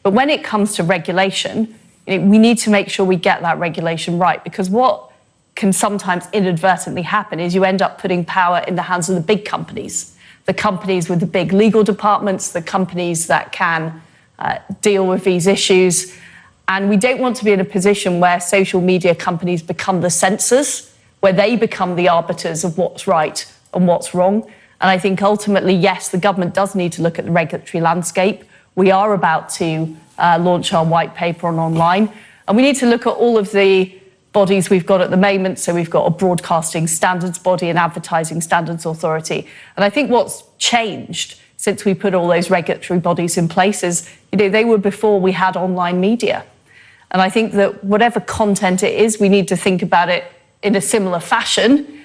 But when it comes to regulation, we need to make sure we get that regulation right, because what can sometimes inadvertently happen is you end up putting power in the hands of the big companies, the companies with the big legal departments, the companies that can deal with these issues. And we don't want to be in a position where social media companies become the censors, where they become the arbiters of what's right and what's wrong. And I think ultimately, yes, the government does need to look at the regulatory landscape. We are about to launch our white paper on online. And we need to look at all of the bodies we've got at the moment. So we've got a broadcasting standards body, an advertising standards authority. And I think what's changed since we put all those regulatory bodies in place is, they were before we had online media. And I think that whatever content it is, we need to think about it in a similar fashion.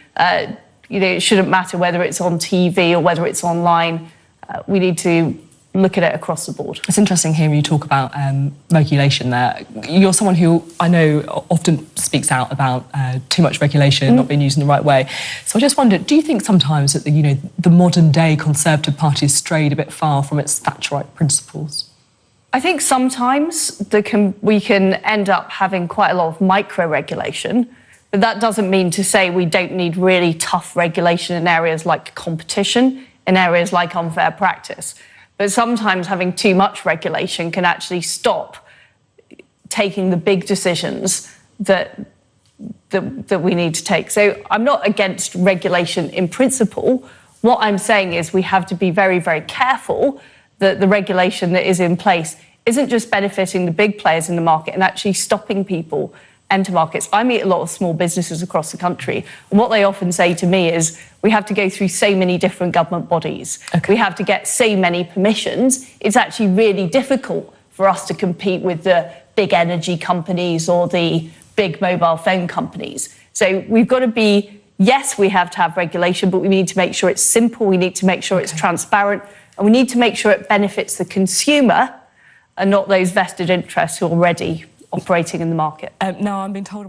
It shouldn't matter whether it's on TV or whether it's online. We need to look at it across the board. It's interesting hearing you talk about regulation there. You're someone who I know often speaks out about too much regulation not being used in the right way. So I just wondered, do you think sometimes that the modern day Conservative Party has strayed a bit far from its Thatcherite principles? I think sometimes we can end up having quite a lot of micro-regulation, but that doesn't mean to say we don't need really tough regulation in areas like competition, in areas like unfair practice. But sometimes having too much regulation can actually stop taking the big decisions that we need to take. So I'm not against regulation in principle. What I'm saying is we have to be very, very careful that the regulation that is in place isn't just benefiting the big players in the market and actually stopping people enter markets. I meet a lot of small businesses across the country, and what they often say to me is, we have to go through so many different government bodies. Okay. We have to get so many permissions. It's actually really difficult for us to compete with the big energy companies or the big mobile phone companies. So we've got to be, yes, we have to have regulation, but we need to make sure it's simple, we need to make sure it's transparent, and we need to make sure it benefits the consumer and not those vested interests who are already operating in the market. Now, I'm being told